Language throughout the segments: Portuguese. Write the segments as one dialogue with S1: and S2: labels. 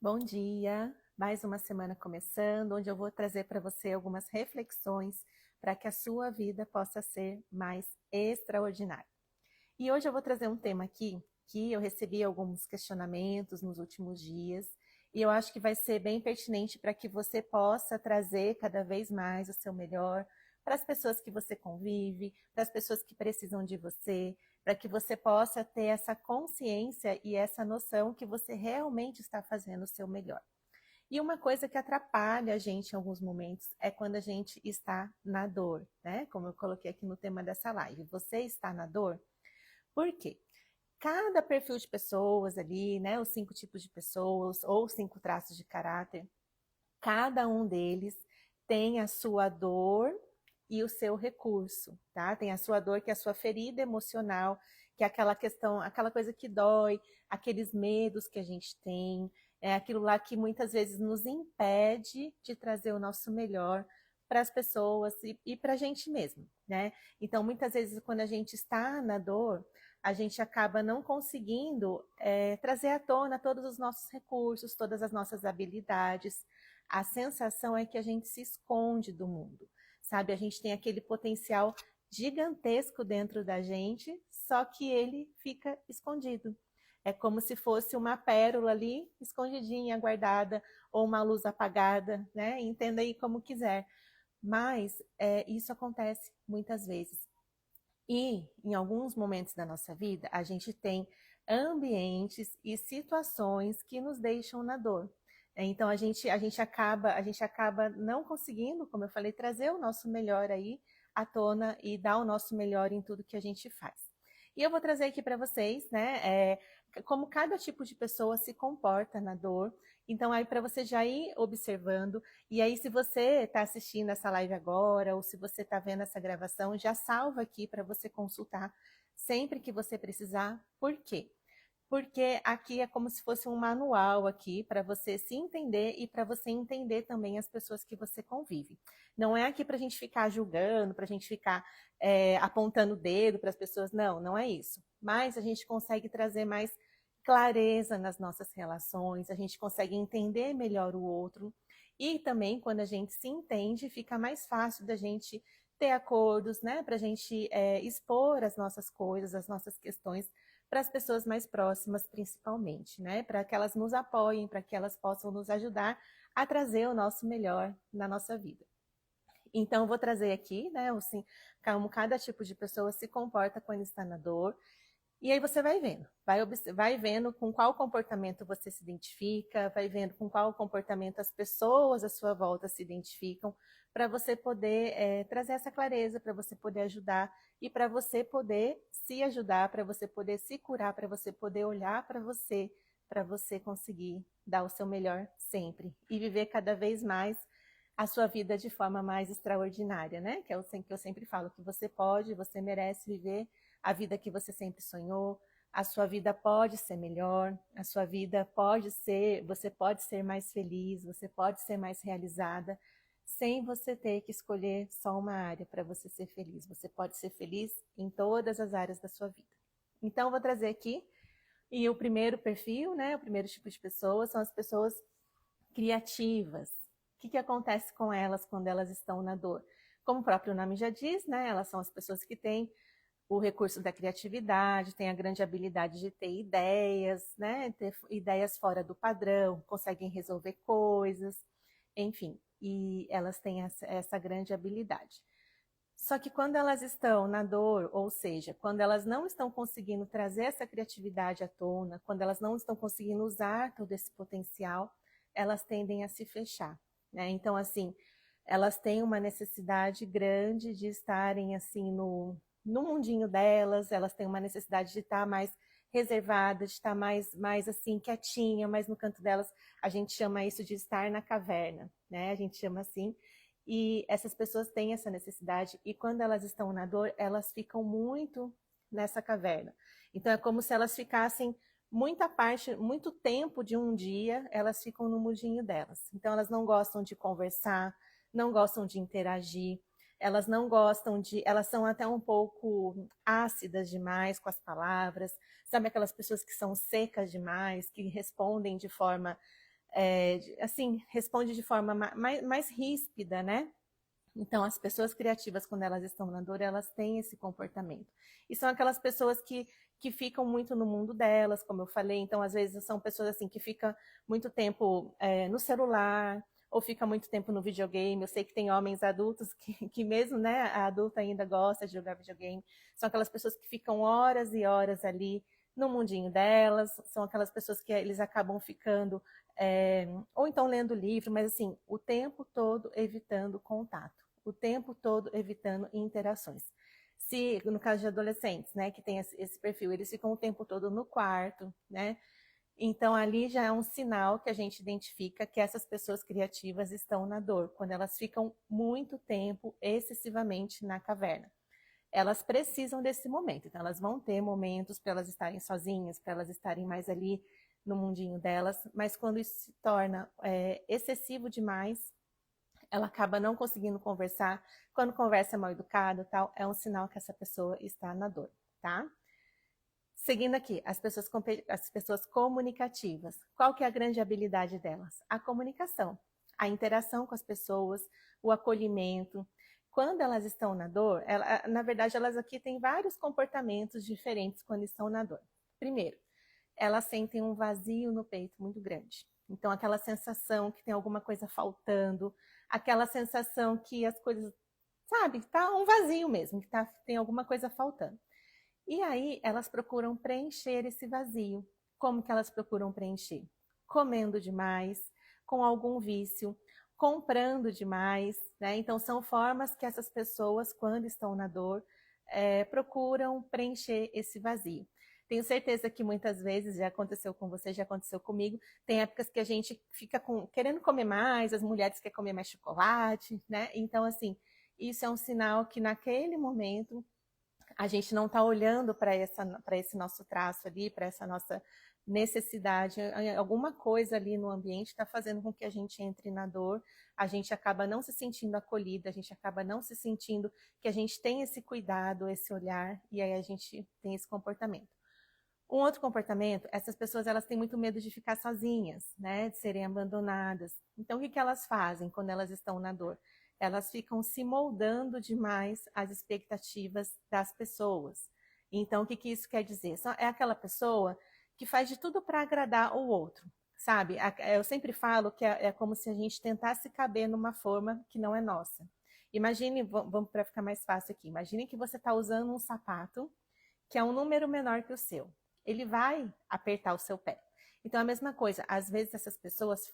S1: Bom dia! Mais uma semana começando, onde eu vou trazer para você algumas reflexões para que a sua vida possa ser mais extraordinária. E hoje eu vou trazer um tema aqui que eu recebi alguns questionamentos nos últimos dias e eu acho que vai ser bem pertinente para que você possa trazer cada vez mais o seu melhor para as pessoas que você convive, para as pessoas que precisam de você, para que você possa ter essa consciência e essa noção que você realmente está fazendo o seu melhor. E uma coisa que atrapalha a gente em alguns momentos é quando a gente está na dor, né? Como eu coloquei aqui no tema dessa live. Você está na dor? Por quê? Cada perfil de pessoas ali, né? Os 5 tipos de pessoas ou 5 traços de caráter, cada um deles tem a sua dor e o seu recurso, tá? Tem a sua dor, que é a sua ferida emocional, que é aquela questão, aquela coisa que dói, aqueles medos que a gente tem, é aquilo lá que muitas vezes nos impede de trazer o nosso melhor para as pessoas e para a gente mesmo, né? Então, muitas vezes, quando a gente está na dor, a gente acaba não conseguindo trazer à tona todos os nossos recursos, todas as nossas habilidades. A sensação é que a gente se esconde do mundo, sabe? A gente tem aquele potencial gigantesco dentro da gente, só que ele fica escondido. É como se fosse uma pérola ali, escondidinha, guardada, ou uma luz apagada, né? Entenda aí como quiser. Mas isso acontece muitas vezes. E em alguns momentos da nossa vida, a gente tem ambientes e situações que nos deixam na dor. Então a gente acaba não conseguindo, como eu falei, trazer o nosso melhor aí à tona e dar o nosso melhor em tudo que a gente faz. E eu vou trazer aqui para vocês, né, como cada tipo de pessoa se comporta na dor. Então aí para você já ir observando e aí, se você está assistindo essa live agora, ou se você está vendo essa gravação, já salva aqui para você consultar sempre que você precisar. Por quê? Porque aqui é como se fosse um manual aqui para você se entender e para você entender também as pessoas que você convive. Não é aqui para a gente ficar julgando, para a gente ficar apontando o dedo para as pessoas, não, não é isso. Mas a gente consegue trazer mais clareza nas nossas relações, a gente consegue entender melhor o outro e também quando a gente se entende, fica mais fácil da gente ter acordos, né, para a gente expor as nossas coisas, as nossas questões para as pessoas mais próximas, principalmente, né? Para que elas nos apoiem, para que elas possam nos ajudar a trazer o nosso melhor na nossa vida. Então, eu vou trazer aqui, né, assim, como cada tipo de pessoa se comporta quando está na dor. E aí você vai vendo, vai vendo com qual comportamento você se identifica, vai vendo com qual comportamento as pessoas à sua volta se identificam, para você poder trazer essa clareza, para você poder ajudar e para você poder se ajudar, para você poder se curar, para você poder olhar para você conseguir dar o seu melhor sempre e viver cada vez mais a sua vida de forma mais extraordinária, né? Que é o que eu sempre falo, que você pode, você merece viver a vida que você sempre sonhou, a sua vida pode ser melhor, a sua vida pode ser, você pode ser mais feliz, você pode ser mais realizada, sem você ter que escolher só uma área para você ser feliz. Você pode ser feliz em todas as áreas da sua vida. Então, eu vou trazer aqui, e o primeiro perfil, né, o primeiro tipo de pessoas são as pessoas criativas. O que acontece com elas quando elas estão na dor? Como o próprio nome já diz, né, elas são as pessoas que têm o recurso da criatividade, tem a grande habilidade de ter ideias, né? Ter ideias fora do padrão, conseguem resolver coisas, enfim, e elas têm essa grande habilidade. Só que quando elas estão na dor, ou seja, quando elas não estão conseguindo trazer essa criatividade à tona, quando elas não estão conseguindo usar todo esse potencial, elas tendem a se fechar, né? Então, assim, elas têm uma necessidade grande de estarem assim no mundinho delas, elas têm uma necessidade de estar mais reservadas, de estar mais assim quietinha, mais no canto delas. A gente chama isso de estar na caverna, né? A gente chama assim. E essas pessoas têm essa necessidade e quando elas estão na dor, elas ficam muito nessa caverna. Então é como se elas ficassem muita parte, muito tempo de um dia, elas ficam no mundinho delas. Então elas não gostam de conversar, não gostam de interagir, elas não gostam de, elas são até um pouco ácidas demais com as palavras, sabe aquelas pessoas que são secas demais, que respondem de forma assim, responde de forma mais ríspida, né? Então, as pessoas criativas, quando elas estão na dor, elas têm esse comportamento. E são aquelas pessoas que ficam muito no mundo delas, como eu falei. Então, às vezes, são pessoas assim que ficam muito tempo no celular, ou fica muito tempo no videogame. Eu sei que tem homens adultos que mesmo, né, a adulta ainda gosta de jogar videogame. São aquelas pessoas que ficam horas e horas ali no mundinho delas. São aquelas pessoas que eles acabam ficando, ou então lendo livro, mas assim, o tempo todo evitando contato, o tempo todo evitando interações. Se, no caso de adolescentes, né, que tem esse perfil, eles ficam o tempo todo no quarto, né, então, ali já é um sinal que a gente identifica que essas pessoas criativas estão na dor, quando elas ficam muito tempo, excessivamente, na caverna. Elas precisam desse momento, então elas vão ter momentos para elas estarem sozinhas, para elas estarem mais ali no mundinho delas, mas quando isso se torna excessivo demais, ela acaba não conseguindo conversar. Quando conversa mal educado, tal, é um sinal que essa pessoa está na dor, tá? Seguindo aqui, as pessoas comunicativas. Qual que é a grande habilidade delas? A comunicação, a interação com as pessoas, o acolhimento. Quando elas estão na dor, na verdade, elas aqui têm vários comportamentos diferentes quando estão na dor. Primeiro, elas sentem um vazio no peito muito grande. Então, aquela sensação que tem alguma coisa faltando, aquela sensação que as coisas, sabe, tá um vazio mesmo, que tem alguma coisa faltando. E aí elas procuram preencher esse vazio. Como que elas procuram preencher? Comendo demais, com algum vício, comprando demais, né? Então são formas que essas pessoas, quando estão na dor, procuram preencher esse vazio. Tenho certeza que muitas vezes já aconteceu com você, já aconteceu comigo. Tem épocas que a gente fica querendo comer mais, as mulheres querem comer mais chocolate, né? Então, assim, isso é um sinal que naquele momento a gente não está olhando para esse nosso traço ali, para essa nossa necessidade. Alguma coisa ali no ambiente está fazendo com que a gente entre na dor, a gente acaba não se sentindo acolhida, a gente acaba não se sentindo que a gente tem esse cuidado, esse olhar, e aí a gente tem esse comportamento. Um outro comportamento, essas pessoas elas têm muito medo de ficar sozinhas, né, de serem abandonadas. Então, o que elas fazem quando elas estão na dor? Elas ficam se moldando demais às expectativas das pessoas. Então, o que isso quer dizer? É aquela pessoa que faz de tudo para agradar o outro, sabe? Eu sempre falo que é como se a gente tentasse caber numa forma que não é nossa. Imagine, vamos para ficar mais fácil aqui, imagine que você está usando um sapato que é um número menor que o seu. Ele vai apertar o seu pé. Então, a mesma coisa, às vezes essas pessoas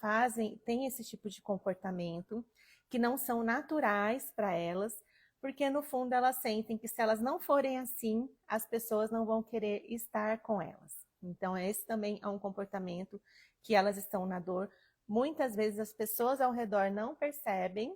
S1: têm esse tipo de comportamento que não são naturais para elas, porque no fundo elas sentem que se elas não forem assim, as pessoas não vão querer estar com elas. Então, esse também é um comportamento que elas estão na dor. Muitas vezes as pessoas ao redor não percebem,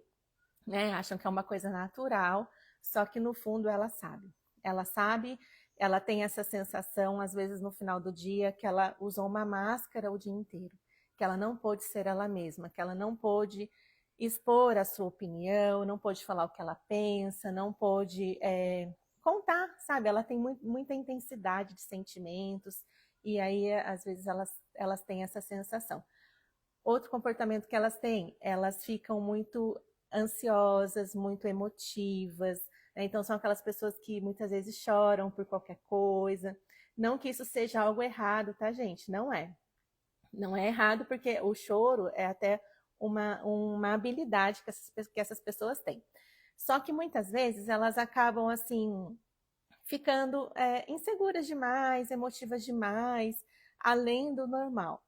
S1: né? Acham que é uma coisa natural, só que no fundo ela sabe. Ela sabe, ela tem essa sensação, às vezes no final do dia, que ela usou uma máscara o dia inteiro, que ela não pôde ser ela mesma, que ela não pôde expor a sua opinião, não pôde falar o que ela pensa, não pôde contar, sabe? Ela tem muita intensidade de sentimentos, e aí às vezes elas têm essa sensação. Outro comportamento que elas ficam muito ansiosas, muito emotivas, né? Então são aquelas pessoas que muitas vezes choram por qualquer coisa. Não que isso seja algo errado, tá, gente? Não é. Não é errado porque o choro é até uma habilidade que essas pessoas têm. Só que muitas vezes elas acabam assim ficando inseguras demais, emotivas demais, além do normal.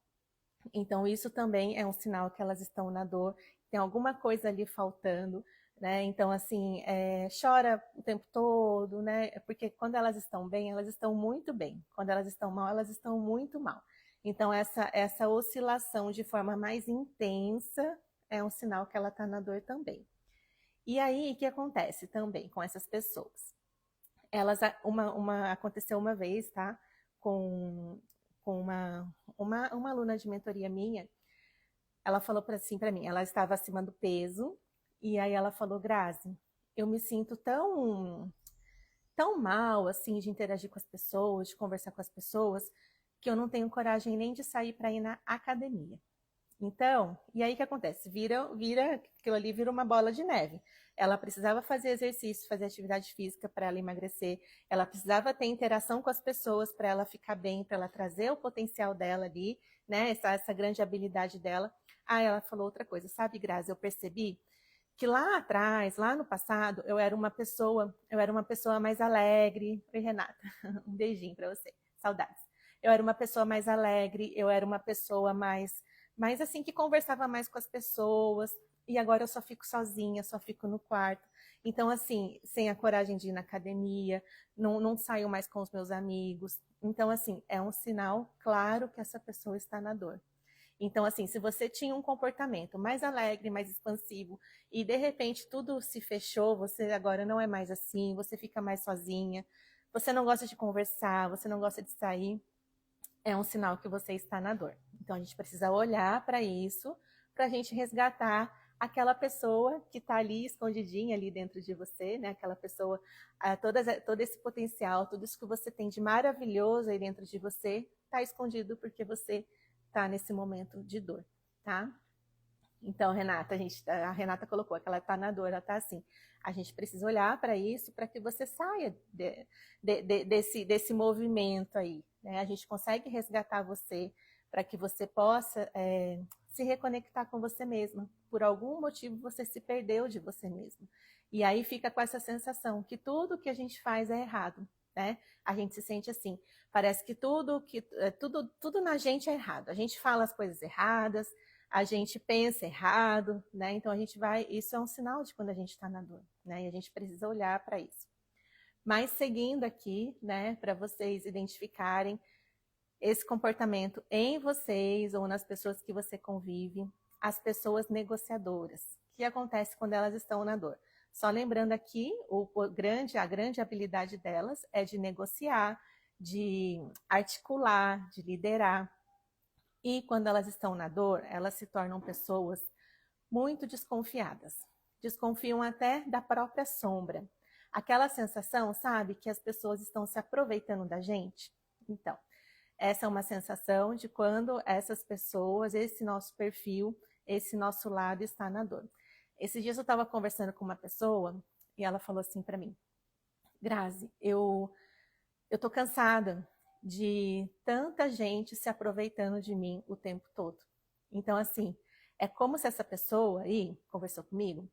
S1: Então, isso também é um sinal que elas estão na dor, tem alguma coisa ali faltando, né? Então, assim, chora o tempo todo, né? Porque quando elas estão bem, elas estão muito bem. Quando elas estão mal, elas estão muito mal. Então, essa oscilação de forma mais intensa é um sinal que ela está na dor também. E aí, o que acontece também com essas pessoas? Aconteceu uma vez, tá? Com uma aluna de mentoria minha, ela falou assim para mim, ela estava acima do peso, e aí ela falou, Grazi, eu me sinto tão mal, assim, de interagir com as pessoas, de conversar com as pessoas, que eu não tenho coragem nem de sair para ir na academia. Então, e aí o que acontece? Aquilo ali vira uma bola de neve. Ela precisava fazer exercício, fazer atividade física para ela emagrecer, ela precisava ter interação com as pessoas para ela ficar bem, para ela trazer o potencial dela ali, né? Essa grande habilidade dela. Ah, ela falou outra coisa, sabe, Grazi, eu percebi que lá atrás, lá no passado, eu era uma pessoa mais alegre. Oi, Renata, um beijinho para você, saudades. Eu era uma pessoa mais alegre, eu era uma pessoa mais assim, que conversava mais com as pessoas, e agora eu só fico sozinha, só fico no quarto. Então, assim, sem a coragem de ir na academia, não saio mais com os meus amigos. Então, assim, é um sinal claro que essa pessoa está na dor. Então, assim, se você tinha um comportamento mais alegre, mais expansivo, e de repente tudo se fechou, você agora não é mais assim, você fica mais sozinha, você não gosta de conversar, você não gosta de sair, é um sinal que você está na dor. Então, a gente precisa olhar para isso, para a gente resgatar aquela pessoa que está ali escondidinha ali dentro de você, né? Aquela pessoa, todo esse potencial, tudo isso que você tem de maravilhoso aí dentro de você, está escondido porque você está nesse momento de dor, tá? Então, Renata, a Renata colocou que ela está na dor, ela está assim. A gente precisa olhar para isso para que você saia desse movimento aí. Né? A gente consegue resgatar você para que você possa se reconectar com você mesma. Por algum motivo você se perdeu de você mesma. E aí fica com essa sensação que tudo que a gente faz é errado. Né? A gente se sente assim. Parece que tudo na gente é errado. A gente fala as coisas erradas, a gente pensa errado, né? Então a gente vai, isso é um sinal de quando a gente está na dor, né? E a gente precisa olhar para isso. Mas seguindo aqui, né, para vocês identificarem esse comportamento em vocês ou nas pessoas que você convive, as pessoas negociadoras. O que acontece quando elas estão na dor? Só lembrando aqui, a grande habilidade delas é de negociar, de articular, de liderar. E quando elas estão na dor, elas se tornam pessoas muito desconfiadas. Desconfiam até da própria sombra. Aquela sensação, sabe, que as pessoas estão se aproveitando da gente? Então, essa é uma sensação de quando essas pessoas, esse nosso perfil, esse nosso lado está na dor. Esses dias eu estava conversando com uma pessoa e ela falou assim para mim: Grazi, eu tô cansada de tanta gente se aproveitando de mim o tempo todo. Então, assim, é como se essa pessoa aí, conversou comigo,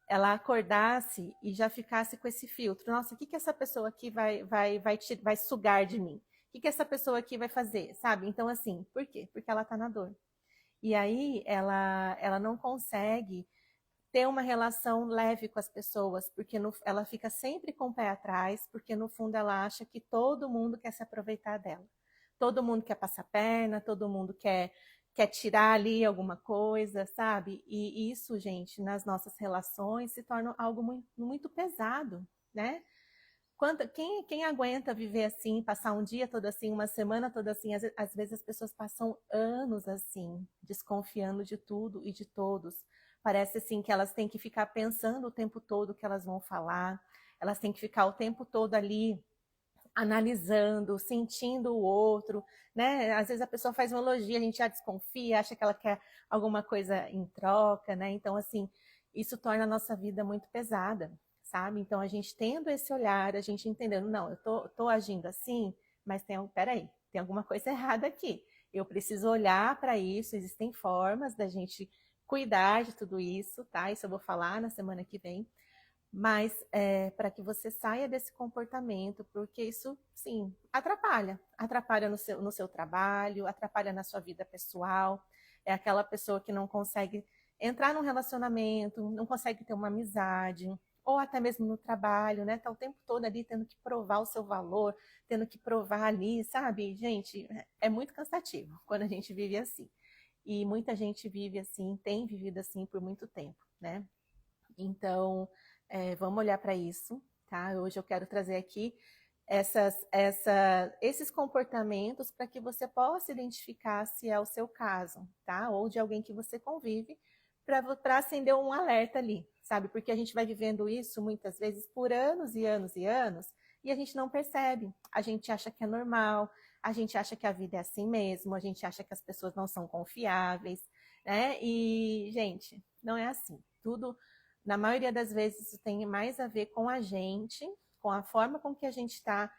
S1: ela acordasse e já ficasse com esse filtro. Nossa, o que essa pessoa aqui vai sugar de mim? O que essa pessoa aqui vai fazer, sabe? Então, assim, por quê? Porque ela tá na dor. E aí, ela não consegue ter uma relação leve com as pessoas, porque ela fica sempre com o pé atrás, porque no fundo ela acha que todo mundo quer se aproveitar dela. Todo mundo quer passar perna, todo mundo quer tirar ali alguma coisa, sabe? E isso, gente, nas nossas relações se torna algo muito, muito pesado, né? Quem aguenta viver assim, passar um dia todo assim, uma semana toda assim? Às vezes as pessoas passam anos assim, desconfiando de tudo e de todos. Parece assim que elas têm que ficar pensando o tempo todo o que elas vão falar, elas têm que ficar o tempo todo ali analisando, sentindo o outro, né? Às vezes a pessoa faz um elogio, a gente já desconfia, acha que ela quer alguma coisa em troca, né? Então, assim, isso torna a nossa vida muito pesada, sabe? Então, a gente tendo esse olhar, a gente entendendo, não, eu tô agindo assim, mas peraí, tem alguma coisa errada aqui. Eu preciso olhar para isso, existem formas da gente cuidar de tudo isso, tá? Isso eu vou falar na semana que vem, mas para que você saia desse comportamento, porque isso, sim, atrapalha no seu trabalho, atrapalha na sua vida pessoal, é aquela pessoa que não consegue entrar num relacionamento, não consegue ter uma amizade, ou até mesmo no trabalho, né? Tá o tempo todo ali tendo que provar o seu valor, tendo que provar ali, sabe? Gente, é muito cansativo quando a gente vive assim. E muita gente vive assim, tem vivido assim por muito tempo, né? Então, vamos olhar para isso, tá? Hoje eu quero trazer aqui esses comportamentos para que você possa identificar se é o seu caso, tá? Ou de alguém que você convive, para acender um alerta ali, sabe? Porque a gente vai vivendo isso muitas vezes por anos e anos e anos e a gente não percebe. A gente acha que é normal, a gente acha que a vida é assim mesmo, a gente acha que as pessoas não são confiáveis. né? E, gente, não é assim. Tudo, na maioria das vezes, isso tem mais a ver com a gente, com a forma com que a gente está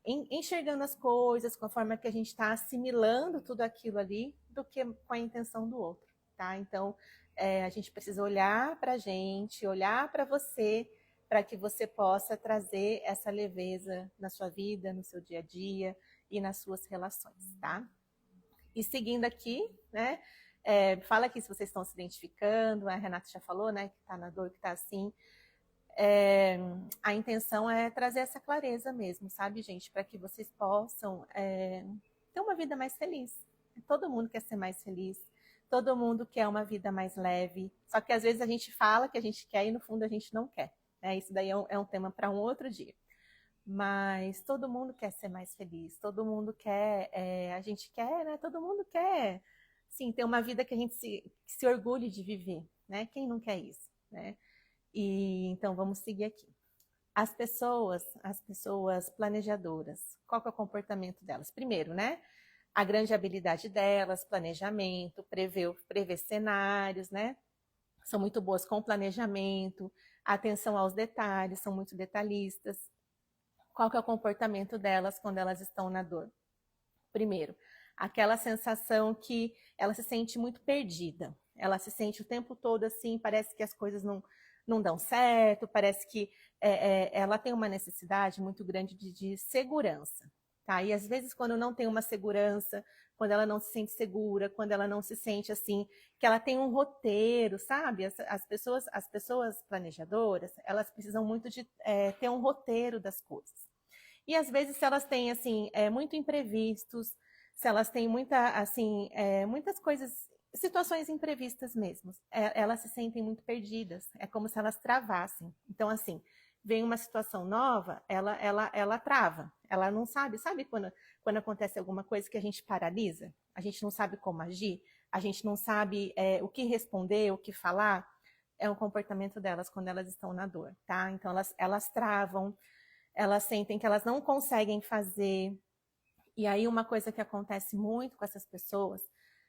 S1: enxergando as coisas, com a forma que a gente está assimilando tudo aquilo ali, do que com a intenção do outro, tá? Então, a gente precisa olhar para a gente, olhar para você, para que você possa trazer essa leveza na sua vida, no seu dia a dia e nas suas relações, tá? E seguindo aqui, né? Fala aqui se vocês estão se identificando, a Renata já falou, né? Que está na dor, que está assim. A intenção é trazer essa clareza mesmo, sabe, gente? Para que vocês possam ter uma vida mais feliz. Todo mundo quer ser mais feliz, todo mundo quer uma vida mais leve. Só que às vezes a gente fala que a gente quer e no fundo a gente não quer. Né? Isso daí é um tema para um outro dia. Mas todo mundo quer ser mais feliz, todo mundo quer, a gente quer, né? Todo mundo quer, sim, ter uma vida que a gente se orgulhe de viver, né? Quem não quer isso, né? E então vamos seguir aqui. As pessoas planejadoras, qual que é o comportamento delas? Primeiro, né? A grande habilidade delas, planejamento, prever cenários, né? São muito boas com planejamento, atenção aos detalhes, são muito detalhistas. Qual que é o comportamento delas quando elas estão na dor? Primeiro, aquela sensação que ela se sente muito perdida. Ela se sente o tempo todo assim, parece que as coisas não dão certo, parece que ela tem uma necessidade muito grande de segurança. Tá? E às vezes, quando não tem uma segurança, quando ela não se sente segura, quando ela não se sente assim, que ela tem um roteiro, sabe? As pessoas planejadoras, elas precisam muito de ter um roteiro das coisas. E às vezes, se elas têm assim, muito imprevistos, se elas têm muitas coisas, situações imprevistas mesmo, elas se sentem muito perdidas. É como se elas travassem. Então, assim, vem uma situação nova, ela trava. Ela não sabe quando acontece alguma coisa que a gente paralisa? A gente não sabe como agir, a gente não sabe o que responder, o que falar. É o comportamento delas quando elas estão na dor, tá? Então, elas travam, elas sentem que elas não conseguem fazer. E aí uma coisa que acontece muito com essas pessoas,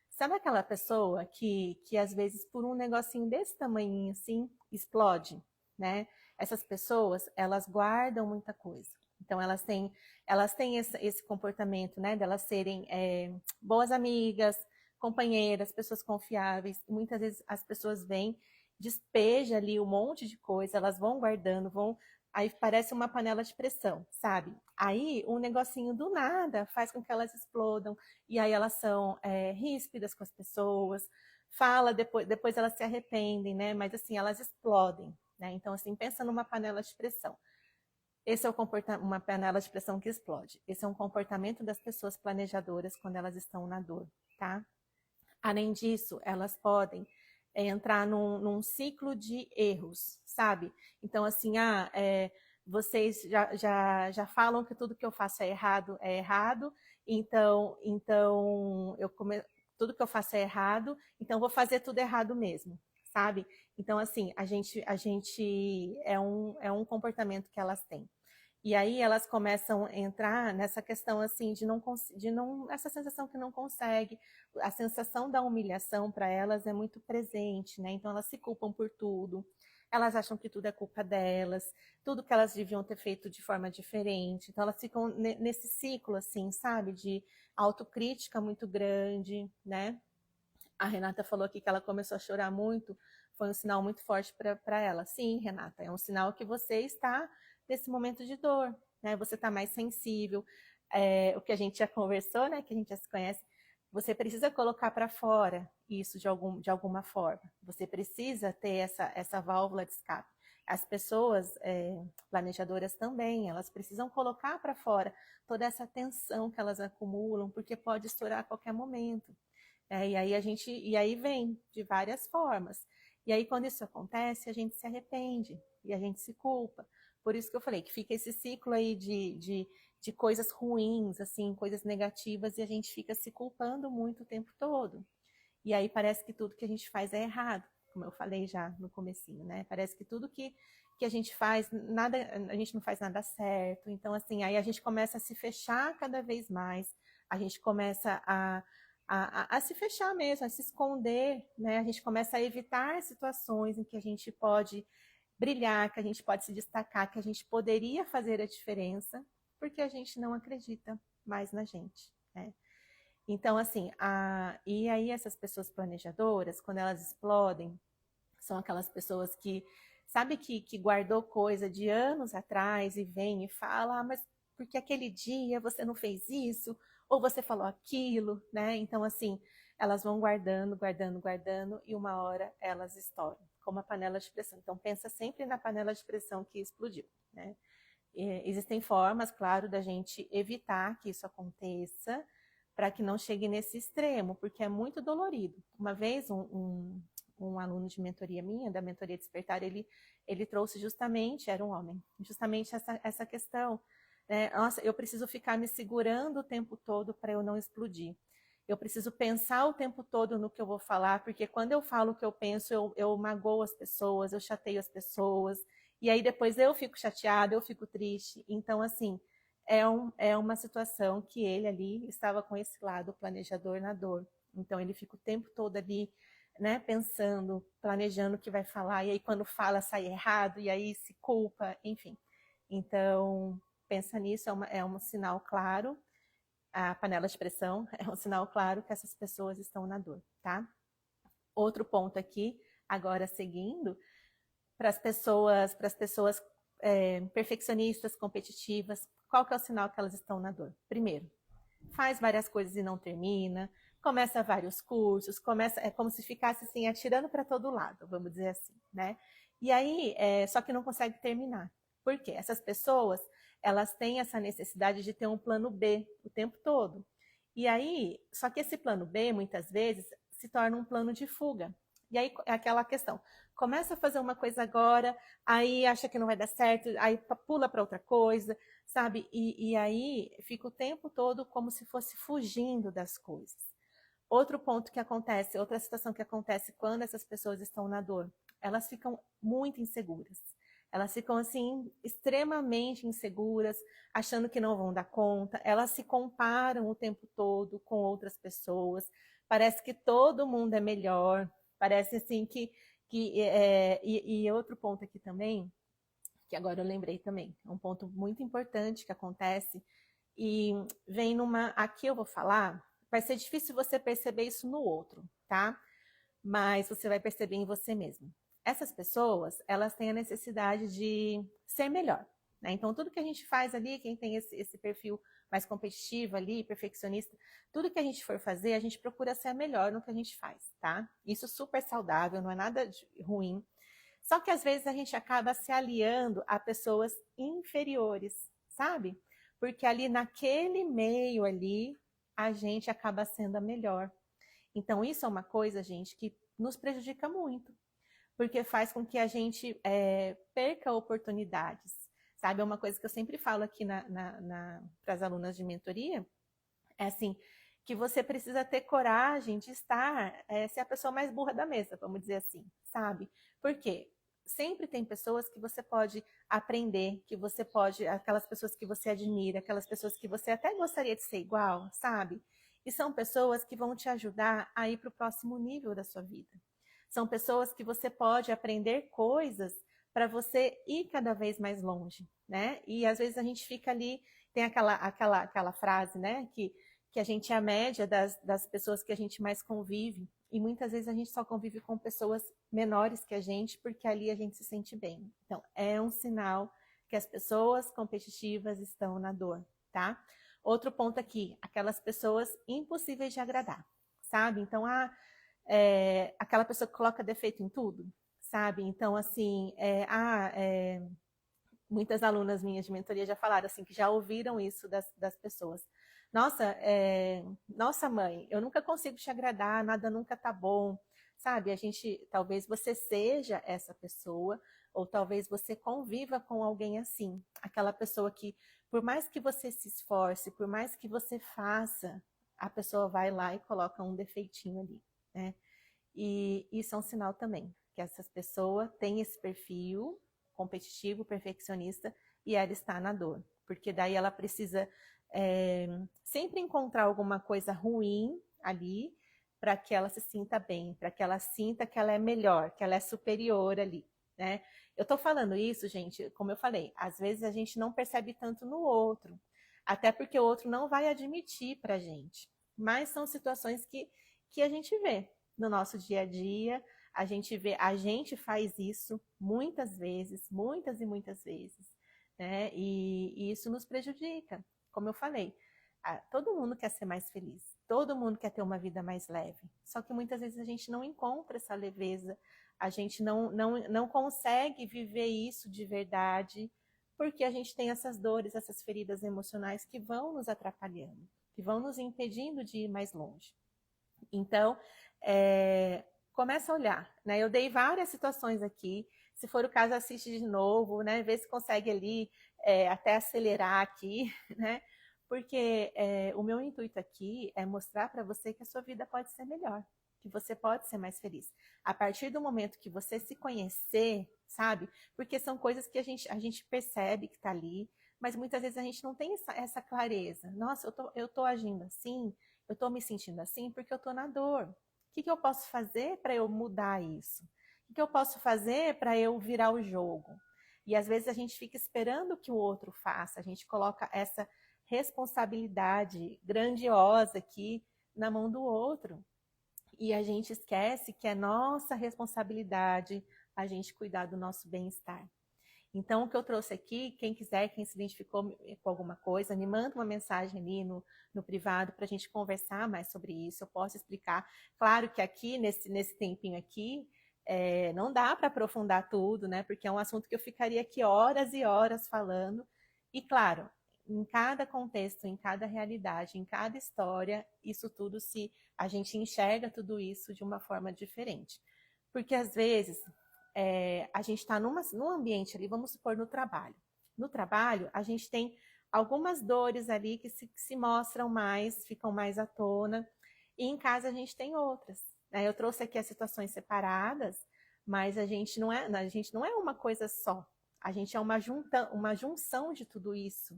S1: sabe aquela pessoa que às vezes por um negocinho desse tamanhinho assim, explode, né? Essas pessoas, elas guardam muita coisa. Então elas têm esse comportamento, né? Delas serem boas amigas, companheiras, pessoas confiáveis. E muitas vezes as pessoas vêm, despeja ali um monte de coisa, elas vão guardando, aí parece uma panela de pressão, sabe? Aí um negocinho do nada faz com que elas explodam, e aí elas são ríspidas com as pessoas, depois elas se arrependem, né? Mas assim, elas explodem, né? Então, assim, pensa numa panela de pressão. Esse é uma panela de pressão que explode. Esse é um comportamento das pessoas planejadoras quando elas estão na dor, tá? Além disso, elas podem entrar num ciclo de erros, sabe? Então, assim, vocês já falam que tudo que eu faço é errado, então tudo que eu faço é errado, então vou fazer tudo errado mesmo, sabe? Então, assim, a gente é um comportamento que elas têm. E aí elas começam a entrar nessa questão assim essa sensação que não consegue, a sensação da humilhação para elas é muito presente, né? Então elas se culpam por tudo, elas acham que tudo é culpa delas, tudo que elas deviam ter feito de forma diferente. Então elas ficam nesse ciclo assim, sabe, de autocrítica muito grande, né? A Renata falou aqui que ela começou a chorar muito, foi um sinal muito forte para ela. Sim, Renata, é um sinal que você está nesse momento de dor, né? Você está mais sensível. O que a gente já conversou, né? Que a gente já se conhece. Você precisa colocar para fora isso de alguma forma. Você precisa ter essa válvula de escape. As pessoas planejadoras também, elas precisam colocar para fora toda essa tensão que elas acumulam, porque pode estourar a qualquer momento. E aí vem de várias formas. E aí, quando isso acontece, a gente se arrepende e a gente se culpa. Por isso que eu falei que fica esse ciclo aí de coisas ruins, assim, coisas negativas, e a gente fica se culpando muito o tempo todo. E aí parece que tudo que a gente faz é errado, como eu falei já no comecinho, né? Parece que tudo que a gente faz, a gente não faz nada certo. Então, assim, aí a gente começa a se fechar cada vez mais, a gente começa a se fechar mesmo, a se esconder, né? A gente começa a evitar situações em que a gente pode brilhar, que a gente pode se destacar, que a gente poderia fazer a diferença, porque a gente não acredita mais na gente, né? Então, assim, e aí essas pessoas planejadoras, quando elas explodem, são aquelas pessoas que, sabe, que guardou coisa de anos atrás e vem e fala, mas porque aquele dia você não fez isso, ou você falou aquilo, né? Então, assim, elas vão guardando, guardando, guardando, e uma hora elas estouram, como a panela de pressão. Então, pensa sempre na panela de pressão que explodiu, né? Existem formas, claro, da gente evitar que isso aconteça, para que não chegue nesse extremo, porque é muito dolorido. Uma vez, um aluno de mentoria minha, da mentoria Despertar, ele trouxe justamente, era um homem, justamente essa questão, né? Nossa, eu preciso ficar me segurando o tempo todo para eu não explodir. Eu preciso pensar o tempo todo no que eu vou falar, porque quando eu falo o que eu penso, eu magoo as pessoas, eu chateio as pessoas, e aí depois eu fico chateada, eu fico triste. Então, assim, é uma situação que ele ali estava com esse lado planejador na dor. Então, ele fica o tempo todo ali, né, pensando, planejando o que vai falar, e aí quando fala sai errado, e aí se culpa, enfim. Então, pensa nisso, é um sinal claro, a panela de pressão é um sinal claro que essas pessoas estão na dor, tá? Outro ponto aqui, agora seguindo, para as pessoas perfeccionistas, competitivas, qual que é o sinal que elas estão na dor? Primeiro, faz várias coisas e não termina, começa vários cursos, é como se ficasse assim, atirando para todo lado, vamos dizer assim, né? E aí, só que não consegue terminar. Por quê? Essas pessoas, elas têm essa necessidade de ter um plano B o tempo todo. E aí, só que esse plano B, muitas vezes, se torna um plano de fuga. E aí é aquela questão, começa a fazer uma coisa agora, aí acha que não vai dar certo, aí pula para outra coisa, sabe? E aí fica o tempo todo como se fosse fugindo das coisas. Outro ponto que acontece, outra situação que acontece quando essas pessoas estão na dor, elas ficam muito inseguras. Elas ficam assim extremamente inseguras, achando que não vão dar conta. Elas se comparam o tempo todo com outras pessoas. Parece que todo mundo é melhor. Parece assim e outro ponto aqui também, que agora eu lembrei também, é um ponto muito importante que acontece e vem numa. Aqui eu vou falar, vai ser difícil você perceber isso no outro, tá? Mas você vai perceber em você mesmo. Essas pessoas, elas têm a necessidade de ser melhor, né? Então, tudo que a gente faz ali, quem tem esse perfil mais competitivo ali, perfeccionista, tudo que a gente for fazer, a gente procura ser melhor no que a gente faz, tá? Isso super saudável, não é nada ruim. Só que às vezes a gente acaba se aliando a pessoas inferiores, sabe? Porque ali naquele meio ali, a gente acaba sendo a melhor. Então, isso é uma coisa, gente, que nos prejudica muito, porque faz com que a gente perca oportunidades, sabe? É uma coisa que eu sempre falo aqui para as alunas de mentoria, é assim, que você precisa ter coragem de ser a pessoa mais burra da mesa, vamos dizer assim, sabe? Por quê? Sempre tem pessoas que você pode aprender, aquelas pessoas que você admira, aquelas pessoas que você até gostaria de ser igual, sabe? E são pessoas que vão te ajudar a ir para o próximo nível da sua vida. São pessoas que você pode aprender coisas para você ir cada vez mais longe, né? E às vezes a gente fica ali, tem aquela frase, né? Que a gente é a média das pessoas que a gente mais convive. E muitas vezes a gente só convive com pessoas menores que a gente, porque ali a gente se sente bem. Então, é um sinal que as pessoas competitivas estão na dor, tá? Outro ponto aqui, aquelas pessoas impossíveis de agradar, sabe? Então, aquela pessoa que coloca defeito em tudo, sabe? Então, assim, muitas alunas minhas de mentoria já falaram assim, que já ouviram isso das pessoas. Nossa mãe, eu nunca consigo te agradar, nada nunca tá bom, sabe? Talvez você seja essa pessoa, ou talvez você conviva com alguém assim, aquela pessoa que, por mais que você se esforce, por mais que você faça, a pessoa vai lá e coloca um defeitinho ali, né? E isso é um sinal também, que essa pessoa tem esse perfil competitivo, perfeccionista, e ela está na dor. Porque daí ela precisa sempre encontrar alguma coisa ruim ali para que ela se sinta bem, para que ela sinta que ela é melhor, que ela é superior ali, né? Eu tô falando isso, gente, como eu falei, às vezes a gente não percebe tanto no outro, até porque o outro não vai admitir pra gente. Mas são situações que a gente vê no nosso dia a dia, a gente vê, a gente faz isso muitas vezes, muitas e muitas vezes, né? E isso nos prejudica, como eu falei. Todo mundo quer ser mais feliz, todo mundo quer ter uma vida mais leve. Só que muitas vezes a gente não encontra essa leveza, a gente não consegue viver isso de verdade, porque a gente tem essas dores, essas feridas emocionais que vão nos atrapalhando, que vão nos impedindo de ir mais longe. Então, começa a olhar, né? Eu dei várias situações aqui. Se for o caso, assiste de novo, né? Vê se consegue ali até acelerar aqui, né? Porque o meu intuito aqui é mostrar para você que a sua vida pode ser melhor, que você pode ser mais feliz. A partir do momento que você se conhecer, sabe? Porque são coisas que a gente percebe que está ali, mas muitas vezes a gente não tem essa clareza. Nossa, eu tô agindo assim, eu estou me sentindo assim porque eu estou na dor. O que eu posso fazer para eu mudar isso? O que eu posso fazer para eu virar o jogo? E às vezes a gente fica esperando que o outro faça, a gente coloca essa responsabilidade grandiosa aqui na mão do outro. E a gente esquece que é nossa responsabilidade a gente cuidar do nosso bem-estar. Então, o que eu trouxe aqui, quem quiser, quem se identificou com alguma coisa, me manda uma mensagem ali no privado para a gente conversar mais sobre isso. Eu posso explicar. Claro que aqui, nesse tempinho aqui, não dá para aprofundar tudo, né? Porque é um assunto que eu ficaria aqui horas e horas falando. E, claro, em cada contexto, em cada realidade, em cada história, isso tudo a gente enxerga tudo isso de uma forma diferente. Porque, às vezes, a gente está num ambiente ali, vamos supor, no trabalho. No trabalho, a gente tem algumas dores ali que se mostram mais, ficam mais à tona, e em casa a gente tem outras. Né? Eu trouxe aqui as situações separadas, mas a gente não é uma coisa só. A gente é uma junção de tudo isso.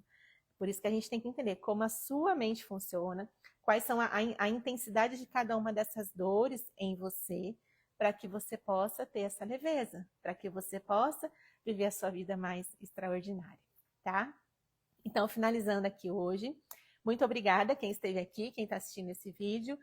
S1: Por isso que a gente tem que entender como a sua mente funciona, quais são a intensidade de cada uma dessas dores em você, para que você possa ter essa leveza, para que você possa viver a sua vida mais extraordinária, tá? Então, finalizando aqui hoje, muito obrigada quem esteve aqui, quem está assistindo esse vídeo.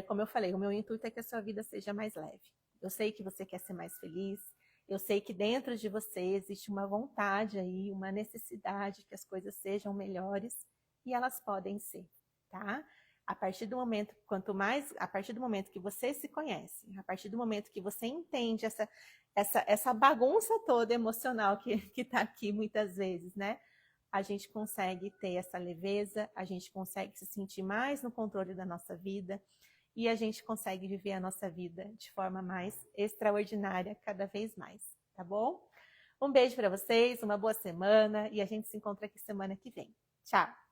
S1: Como eu falei, o meu intuito é que a sua vida seja mais leve. Eu sei que você quer ser mais feliz, eu sei que dentro de você existe uma vontade aí, uma necessidade que as coisas sejam melhores, e elas podem ser, tá? A partir do momento que você se conhece, a partir do momento que você entende essa bagunça toda emocional que está aqui muitas vezes, né? A gente consegue ter essa leveza, a gente consegue se sentir mais no controle da nossa vida e a gente consegue viver a nossa vida de forma mais extraordinária cada vez mais, tá bom? Um beijo para vocês, uma boa semana e a gente se encontra aqui semana que vem. Tchau!